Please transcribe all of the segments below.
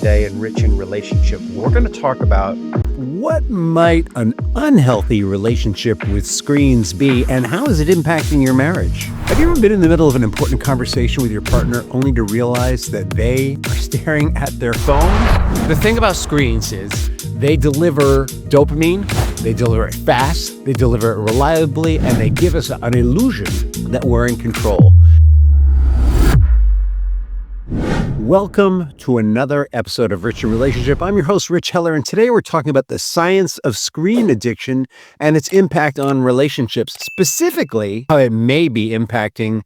today in Rich in Relationship. We're going to talk about what might an unhealthy relationship with screens be and how is it impacting your marriage? Have you ever been in the middle of an important conversation with your partner only to realize that they are staring at their phone? The thing about screens is they deliver dopamine, they deliver it fast, they deliver it reliably, and they give us an illusion that we're in control. Welcome to another episode of Rich in Relationship. I'm your host, Rich Heller, and today we're talking about the science of screen addiction and its impact on relationships, specifically how it may be impacting,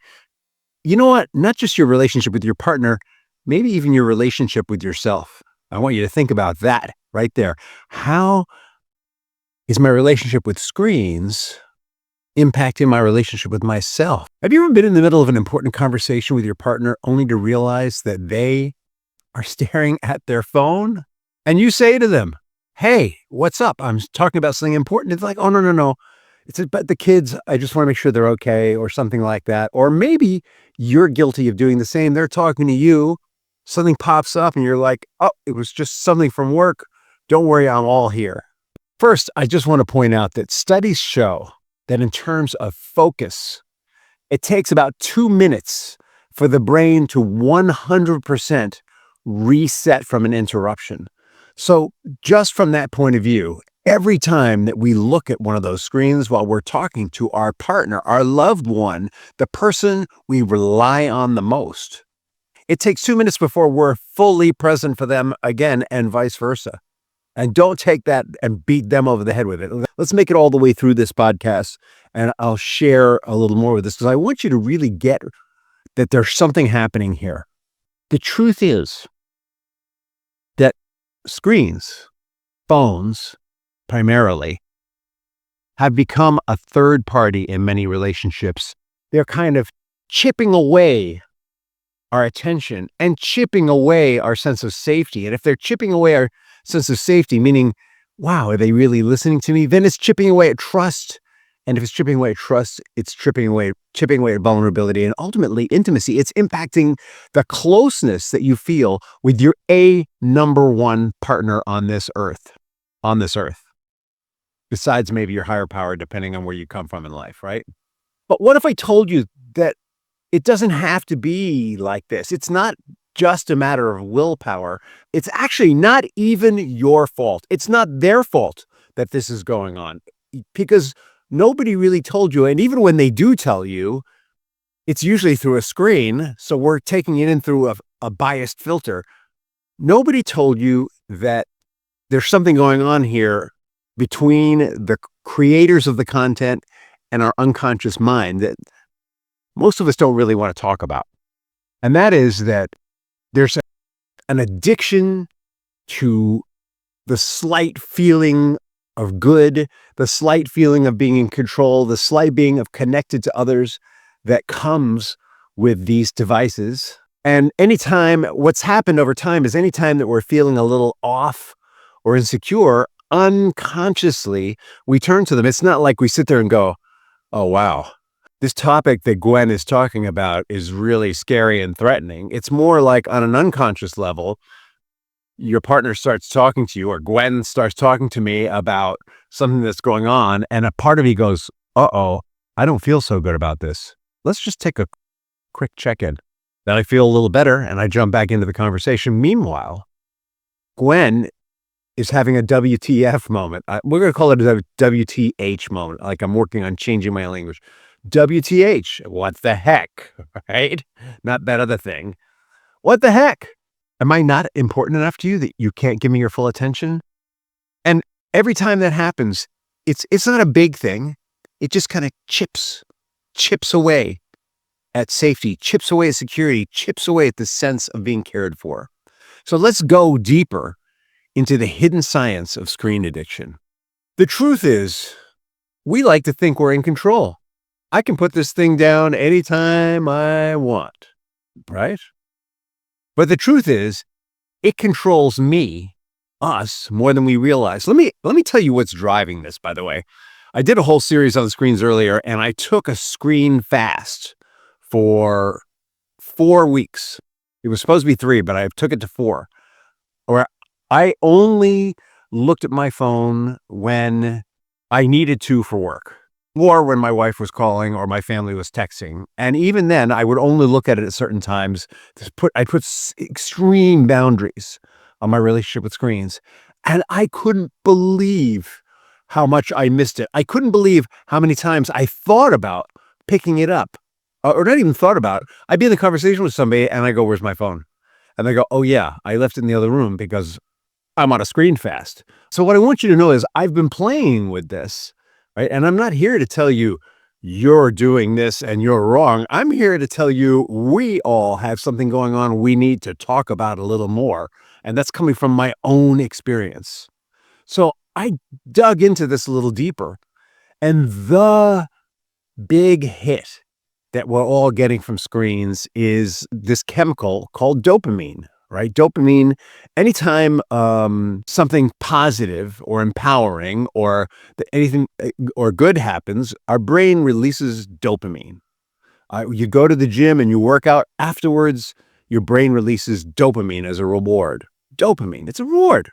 not just your relationship with your partner, maybe even your relationship with yourself. I want you to think about that right there. How is my relationship with screens impacting my relationship with myself? Have you ever been in the middle of an important conversation with your partner only to realize that they are staring at their phone? And you say to them, "Hey, what's up? I'm talking about something important." It's like, "Oh, no. It's about the kids. I just want to make sure they're okay," or something like that. Or maybe you're guilty of doing the same. They're talking to you. Something pops up and you're like, "Oh, it was just something from work. Don't worry, I'm all here." First, I just want to point out that studies show that in terms of focus, it takes about 2 minutes for the brain to 100% reset from an interruption. So just from that point of view, every time that we look at one of those screens while we're talking to our partner, our loved one, the person we rely on the most, it takes 2 minutes before we're fully present for them again, and vice versa. And don't take that and beat them over the head with it. Let's make it all the way through this podcast, and I'll share a little more with this because I want you to really get that there's something happening here. The truth is that screens, phones primarily, have become a third party in many relationships. They're kind of chipping away our attention and chipping away our sense of safety. And if they're chipping away our sense of safety, meaning, wow, are they really listening to me? Then it's chipping away at trust. And if it's chipping away at trust, it's chipping away at vulnerability and ultimately intimacy. It's impacting the closeness that you feel with your number one partner on this earth, besides maybe your higher power, depending on where you come from in life, right? But what if I told you that it doesn't have to be like this? It's not just a matter of willpower. It's actually not even your fault. It's not their fault that this is going on because nobody really told you. And even when they do tell you, it's usually through a screen. So we're taking it in through a biased filter. Nobody told you that there's something going on here between the creators of the content and our unconscious mind that most of us don't really want to talk about. And that is that there's an addiction to the slight feeling of good, the slight feeling of being in control, the slight being of connected to others that comes with these devices. And anytime, what's happened over time is anytime that we're feeling a little off or insecure, unconsciously, we turn to them. It's not like we sit there and go, "Oh, wow, this topic that Gwen is talking about is really scary and threatening." It's more like on an unconscious level, your partner starts talking to you or Gwen starts talking to me about something that's going on. And a part of me goes, "Uh-oh, I don't feel so good about this. Let's just take a quick check-in." Then I feel a little better and I jump back into the conversation. Meanwhile, Gwen is having a WTF moment. We're going to call it a WTH moment. Like I'm working on changing my language. WTH, what the heck, right? Not that other thing. What the heck? Am I not important enough to you that you can't give me your full attention? And every time that happens, it's not a big thing. It just kind of chips away at safety, chips away at security, chips away at the sense of being cared for. So let's go deeper into the hidden science of screen addiction. The truth is, we like to think we're in control. I can put this thing down anytime I want, right? But the truth is, it controls us, more than we realize. Let me tell you what's driving this, by the way. I did a whole series on screens earlier, and I took a screen fast for 4 weeks. It was supposed to be 3, but I took it to 4. I only looked at my phone when I needed to for work, or when my wife was calling or my family was texting. And even then, I would only look at it at certain times. I put extreme boundaries on my relationship with screens. And I couldn't believe how much I missed it. I couldn't believe how many times I thought about picking it up, or not even thought about it. I'd be in the conversation with somebody and I go, "Where's my phone?" And they go, "Oh, yeah, I left it in the other room because I'm on a screen fast." So what I want you to know is I've been playing with this, right? And I'm not here to tell you you're doing this and you're wrong. I'm here to tell you we all have something going on we need to talk about a little more. And that's coming from my own experience. So I dug into this a little deeper. And the big hit that we're all getting from screens is this chemical called dopamine, right? Dopamine, anytime something positive or empowering or anything or good happens, our brain releases dopamine. You go to the gym and you work out afterwards, your brain releases dopamine as a reward. Dopamine, it's a reward.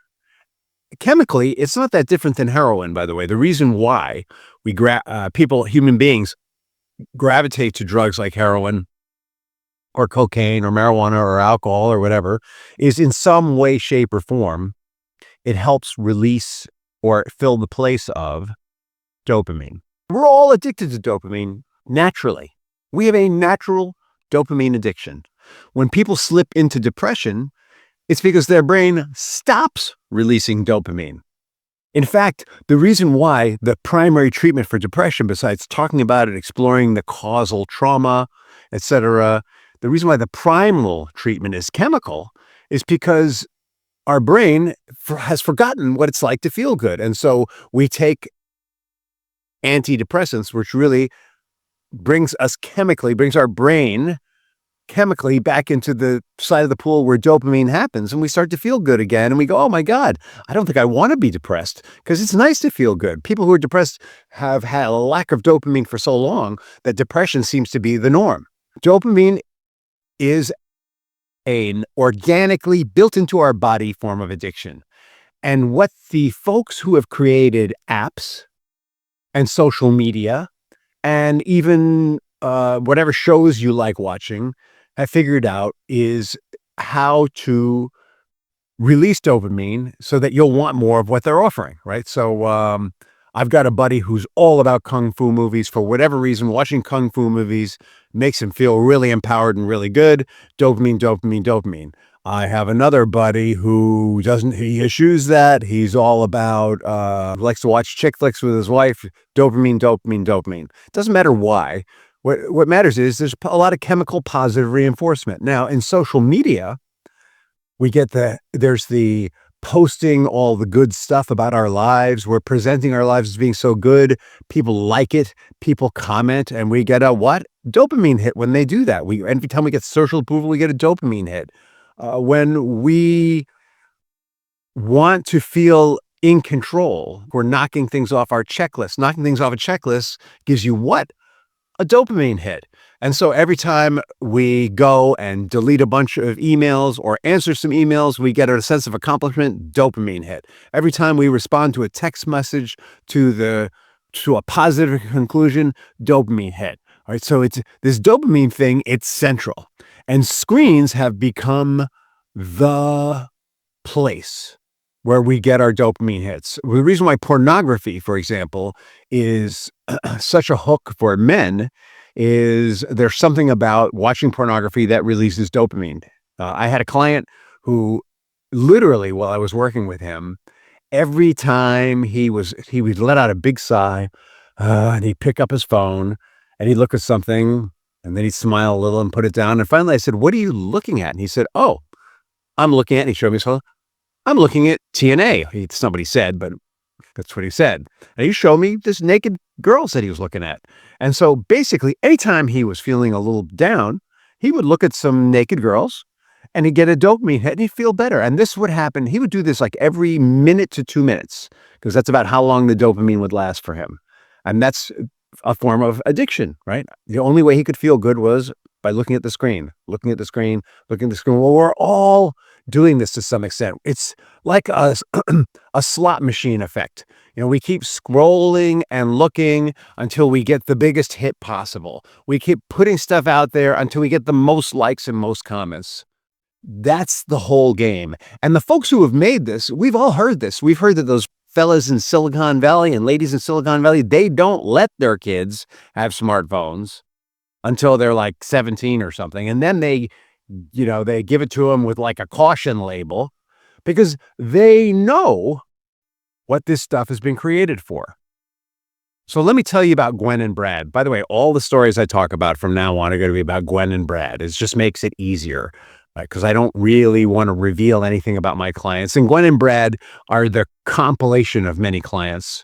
Chemically, it's not that different than heroin, by the way. The reason why human beings gravitate to drugs like heroin or cocaine or marijuana or alcohol or whatever is in some way, shape, or form, it helps release or fill the place of dopamine. We're all addicted to dopamine naturally. We have a natural dopamine addiction. When people slip into depression, it's because their brain stops releasing dopamine. In fact, the reason why the primary treatment for depression, besides talking about it, exploring the causal trauma, etc., the reason why the primal treatment is chemical is because our brain has forgotten what it's like to feel good. And so we take antidepressants, which really brings our brain chemically back into the side of the pool where dopamine happens, and we start to feel good again. And we go, "Oh my God, I don't think I want to be depressed," because it's nice to feel good. People who are depressed have had a lack of dopamine for so long that depression seems to be the norm. Dopamine is an organically built into our body form of addiction. And what the folks who have created apps and social media and even whatever shows you like watching have figured out is how to release dopamine so that you'll want more of what they're offering, right? So I've got a buddy who's all about kung fu movies. For whatever reason, watching kung fu movies makes him feel really empowered and really good. Dopamine, dopamine, dopamine. I have another buddy who he eschews that. He's all about, likes to watch chick flicks with his wife. Dopamine, dopamine, dopamine. Doesn't matter why. What matters is there's a lot of chemical positive reinforcement. Now, in social media, there's the posting all the good stuff about our lives. We're presenting our lives as being so good. People like it. People comment, and we get a what? Dopamine hit when they do that. Every time we get social approval, we get a dopamine hit. When we want to feel in control, we're knocking things off our checklist. Knocking things off a checklist gives you what? A dopamine hit. And so every time we go and delete a bunch of emails or answer some emails, we get a sense of accomplishment, dopamine hit. Every time we respond to a text message to a positive conclusion, dopamine hit. All right. So it's this dopamine thing, it's central. And screens have become the place where we get our dopamine hits. The reason why pornography, for example, is such a hook for men is there's something about watching pornography that releases dopamine. I had a client who literally, while I was working with him, every time he would let out a big sigh, and he'd pick up his phone and he'd look at something and then he'd smile a little and put it down. And finally I said, "What are you looking at?" And he said, "Oh, I'm looking at," and he showed me his phone. "I'm looking at TNA. It's not what he said, but that's what he said. And he showed me this naked girls that he was looking at. And so basically, anytime he was feeling a little down, he would look at some naked girls and he'd get a dopamine hit and he'd feel better. And this would happen. He would do this like every minute to 2 minutes because that's about how long the dopamine would last for him. And that's a form of addiction, right? The only way he could feel good was by looking at the screen, looking at the screen, looking at the screen. Well, we're all doing this to some extent. It's like a slot machine effect. We keep scrolling and looking until we get the biggest hit possible. We keep putting stuff out there until we get the most likes and most comments. That's the whole game. And the folks who have made this, we've all heard this. We've heard that those fellas in Silicon Valley and ladies in Silicon Valley, they don't let their kids have smartphones until they're like 17 or something. And then they give it to them with like a caution label because they know what this stuff has been created for. So let me tell you about Gwen and Brad. By the way, all the stories I talk about from now on are going to be about Gwen and Brad. It just makes it easier, right? Because I don't really want to reveal anything about my clients. And Gwen and Brad are the compilation of many clients.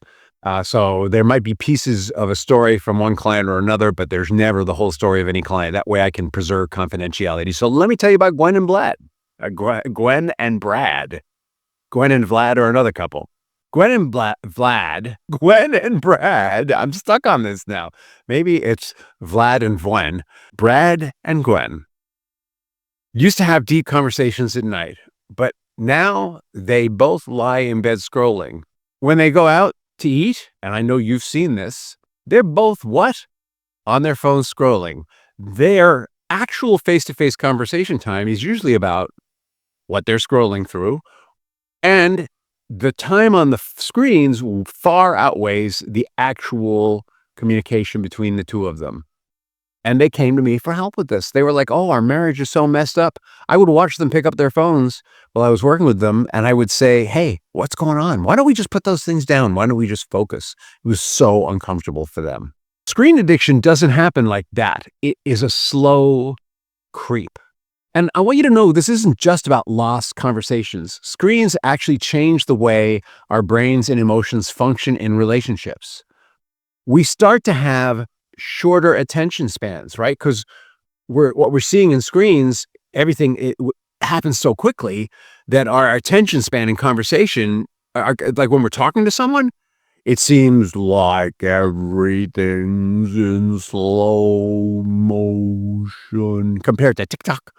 So there might be pieces of a story from one client or another, but there's never the whole story of any client. That way I can preserve confidentiality. So let me tell you about Gwen and Brad. Gwen and Brad. Gwen and Vlad are another couple. Gwen and Brad. I'm stuck on this now. Maybe it's Vlad and Gwen. Brad and Gwen used to have deep conversations at night, but now they both lie in bed scrolling. When they go out to eat, and I know you've seen this, they're both what? On their phones scrolling. Their actual face-to-face conversation time is usually about what they're scrolling through, and the time on the screens far outweighs the actual communication between the two of them. And they came to me for help with this. They were like, oh, our marriage is so messed up. I would watch them pick up their phones while I was working with them, and I would say, hey, what's going on? Why don't we just put those things down? Why don't we just focus? It was so uncomfortable for them. Screen addiction doesn't happen like that. It is a slow creep. And I want you to know this isn't just about lost conversations. Screens actually change the way our brains and emotions function in relationships. We start to have shorter attention spans, right? Because what we're seeing in screens, everything happens so quickly that our attention span in conversation, like when we're talking to someone, it seems like everything's in slow motion compared to TikTok,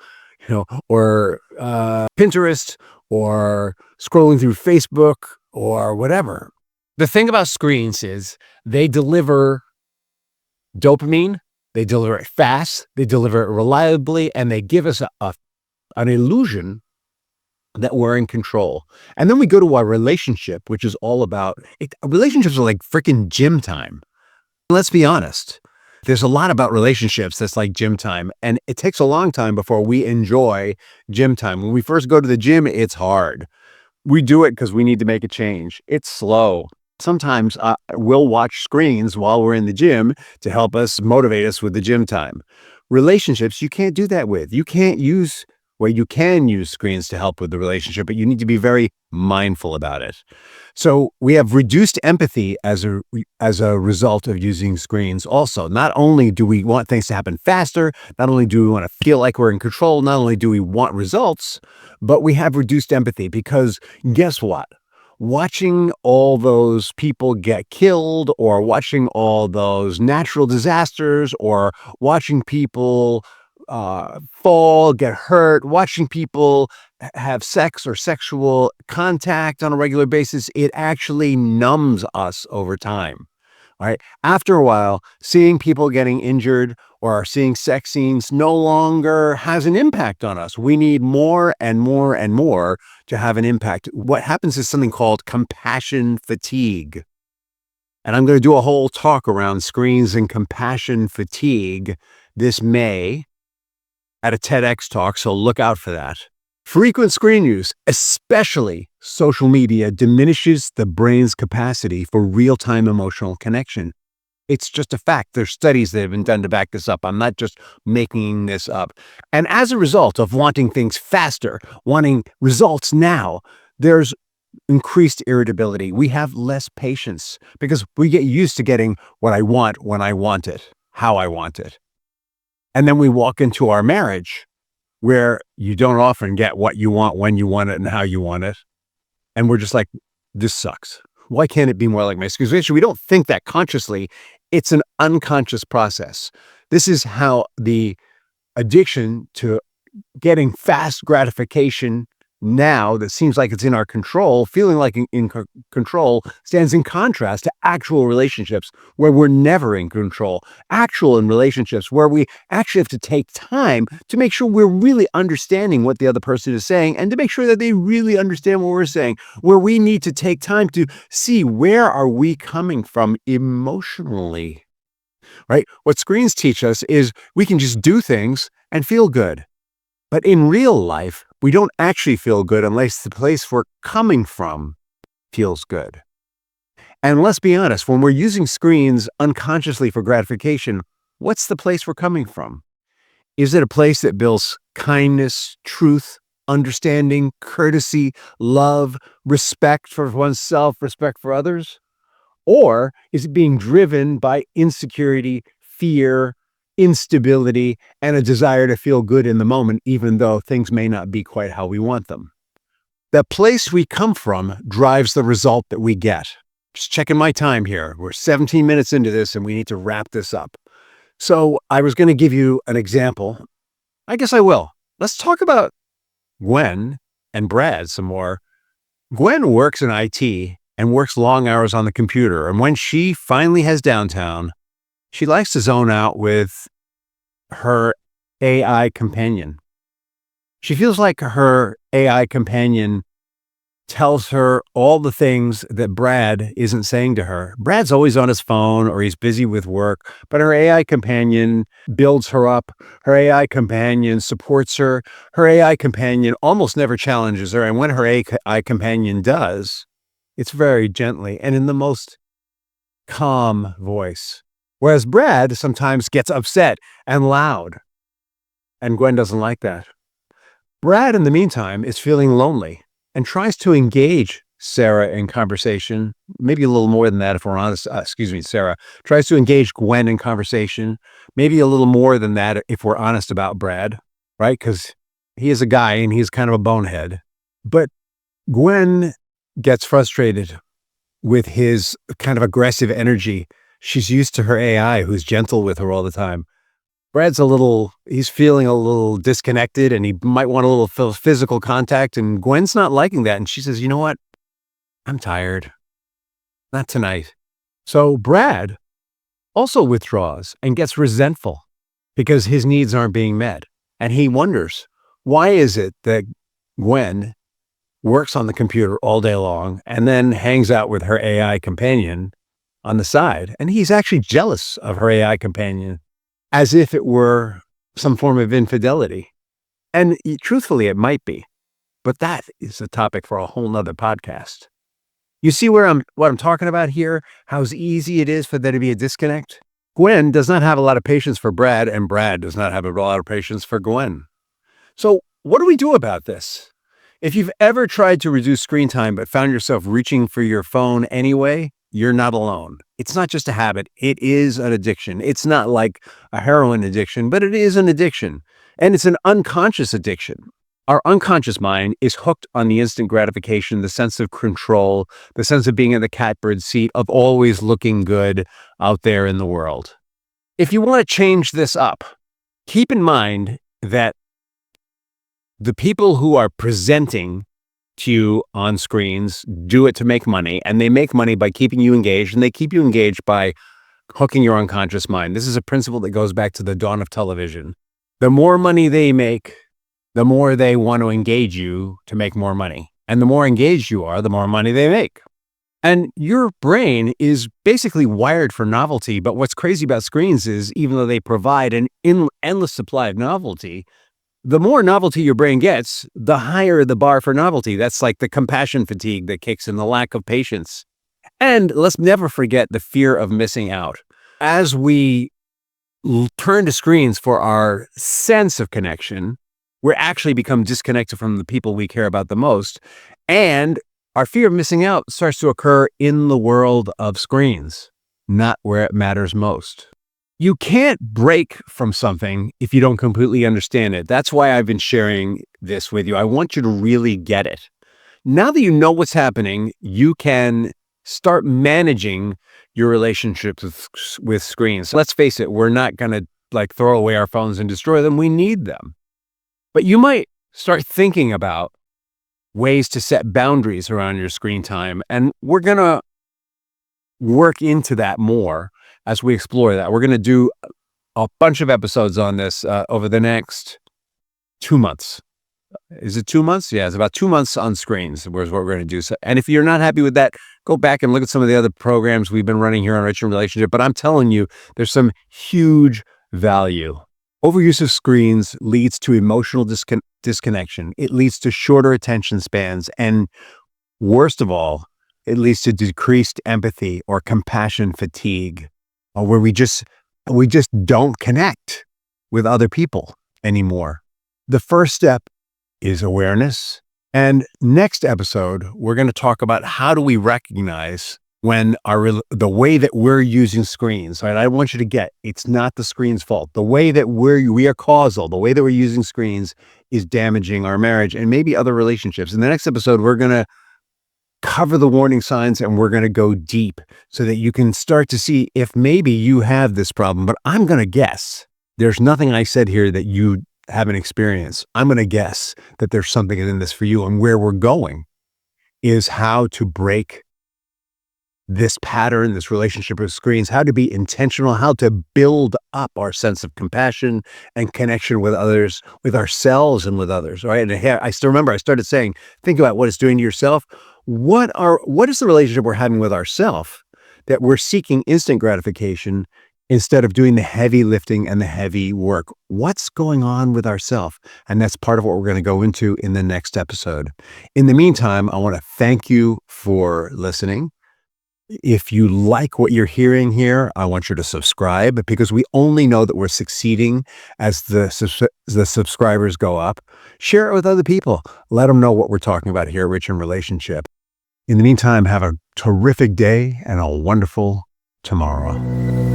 or Pinterest, or scrolling through Facebook, or whatever. The thing about screens is they deliver dopamine, they deliver it fast, they deliver it reliably, and they give us an illusion that we're in control. And then we go to our relationship, which is all about relationships are like freaking gym time. Let's be honest. There's a lot about relationships that's like gym time, and it takes a long time before we enjoy gym time. When we first go to the gym, it's hard. We do it because we need to make a change. It's slow. Sometimes we'll watch screens while we're in the gym to help us motivate us with the gym time. Relationships, you can't do that with. You can use screens to help with the relationship, but you need to be very mindful about it. So we have reduced empathy as a result of using screens also. Not only do we want things to happen faster, not only do we want to feel like we're in control, not only do we want results, but we have reduced empathy because guess what? Watching all those people get killed, or watching all those natural disasters, or watching people fall, get hurt, watching people have sex or sexual contact on a regular basis, it actually numbs us over time. Right? After a while, seeing people getting injured or seeing sex scenes no longer has an impact on us. We need more and more and more to have an impact. What happens is something called compassion fatigue. And I'm going to do a whole talk around screens and compassion fatigue this May at a TEDx talk, so look out for that. Frequent screen use, especially social media, diminishes the brain's capacity for real-time emotional connection. It's just a fact. There's studies that have been done to back this up. I'm not just making this up. And as a result of wanting things faster, wanting results now, there's increased irritability. We have less patience because we get used to getting what I want when I want it, how I want it. And then we walk into our marriage where you don't often get what you want, when you want it, and how you want it. And we're just like, this sucks. Why can't it be more like my situation? We don't think that consciously. It's an unconscious process. This is how the addiction to getting fast gratification now that seems like it's in our control, feeling like control, stands in contrast to actual relationships where we're never in control. Actual in relationships where we actually have to take time to make sure we're really understanding what the other person is saying and to make sure that they really understand what we're saying, where we need to take time to see where are we coming from emotionally, right? What screens teach us is we can just do things and feel good. But in real life, we don't actually feel good unless the place we're coming from feels good. And let's be honest, when we're using screens unconsciously for gratification, what's the place we're coming from? Is it a place that builds kindness, truth, understanding, courtesy, love, respect for oneself, respect for others? Or is it being driven by insecurity, fear, instability, and a desire to feel good in the moment, even though things may not be quite how we want them? The place we come from drives the result that we get. Just checking my time here. We're 17 minutes into this and we need to wrap this up. So I was going to give you an example. I guess I will. Let's talk about Gwen and Brad some more. Gwen works in IT and works long hours on the computer. And when she finally has downtime, she likes to zone out with her AI companion. She feels like her AI companion tells her all the things that Brad isn't saying to her. Brad's always on his phone or he's busy with work, but her AI companion builds her up. Her AI companion supports her. Her AI companion almost never challenges her. And when her AI companion does, it's very gently and in the most calm voice. Whereas Brad sometimes gets upset and loud. And Gwen doesn't like that. Brad, in the meantime, is feeling lonely and tries to engage Sarah in conversation, maybe a little more than that if we're honest. Sarah tries to engage Gwen in conversation, maybe a little more than that if we're honest about Brad, right? Because he is a guy and he's kind of a bonehead. But Gwen gets frustrated with his kind of aggressive energy. She's used to her AI who's gentle with her all the time. Brad's he's feeling a little disconnected and he might want a little physical contact. And Gwen's not liking that. And she says, you know what? I'm tired. Not tonight. So Brad also withdraws and gets resentful because his needs aren't being met. And he wonders, why is it that Gwen works on the computer all day long and then hangs out with her AI companion on the side? And he's actually jealous of her AI companion, as if it were some form of infidelity. And truthfully, it might be, but that is a topic for a whole nother podcast. You see what I'm talking about here? How easy it is for there to be a disconnect? Gwen does not have a lot of patience for Brad, and Brad does not have a lot of patience for Gwen. So what do we do about this? If you've ever tried to reduce screen time but found yourself reaching for your phone anyway, you're not alone. It's not just a habit. It is an addiction. It's not like a heroin addiction, but it is an addiction. And it's an unconscious addiction. Our unconscious mind is hooked on the instant gratification, the sense of control, the sense of being in the catbird seat, of always looking good out there in the world. If you want to change this up, keep in mind that the people who are presenting to you on screens do it to make money, and they make money by keeping you engaged, and they keep you engaged by hooking your unconscious mind. This is a principle that goes back to the dawn of television. The more money they make, the more they want to engage you to make more money. And the more engaged you are, the more money they make. And your brain is basically wired for novelty. But what's crazy about screens is even though they provide an endless supply of novelty, the more novelty your brain gets, the higher the bar for novelty. That's like the compassion fatigue that kicks in, the lack of patience. And let's never forget the fear of missing out. As we turn to screens for our sense of connection, we actually become disconnected from the people we care about the most. And our fear of missing out starts to occur in the world of screens, not where it matters most. You can't break from something if you don't completely understand it. That's why I've been sharing this with you. I want you to really get it. Now that you know what's happening, you can start managing your relationships with screens. Let's face it, we're not going to throw away our phones and destroy them. We need them. But you might start thinking about ways to set boundaries around your screen time. And we're going to work into that more as we explore that. We're going to do a bunch of episodes on this over the next 2 months. Is it 2 months? Yeah, it's about 2 months on screens, was what we're going to do. So, and if you're not happy with that, go back and look at some of the other programs we've been running here on Rich and Relationship. But I'm telling you, there's some huge value. Overuse of screens leads to emotional disconnection. It leads to shorter attention spans. And worst of all, it leads to decreased empathy or compassion fatigue, where we just don't connect with other people anymore. The first step is awareness. And next episode, we're going to talk about how do we recognize when the way that we're using screens, right? I want you to get, it's not the screen's fault. The way that we are causal, the way that we're using screens is damaging our marriage and maybe other relationships. In the next episode, we're going to cover the warning signs and we're going to go deep so that you can start to see if maybe you have this problem. But I'm going to guess there's nothing I said here that you haven't experienced. I'm going to guess that there's something in this for you. And where we're going is how to break this pattern, this relationship with screens, how to be intentional, how to build up our sense of compassion and connection with others, with ourselves and with others. Right. And I still remember I started saying, think about what it's doing to yourself. What is the relationship we're having with ourselves that we're seeking instant gratification instead of doing the heavy lifting and the heavy work? What's going on with ourselves? And that's part of what we're going to go into in the next episode. In the meantime, I want to thank you for listening. If you like what you're hearing here, I want you to subscribe, because we only know that we're succeeding as the subscribers go up. Share it with other people. Let them know what we're talking about here at Rich in Relationship. In the meantime, have a terrific day and a wonderful tomorrow.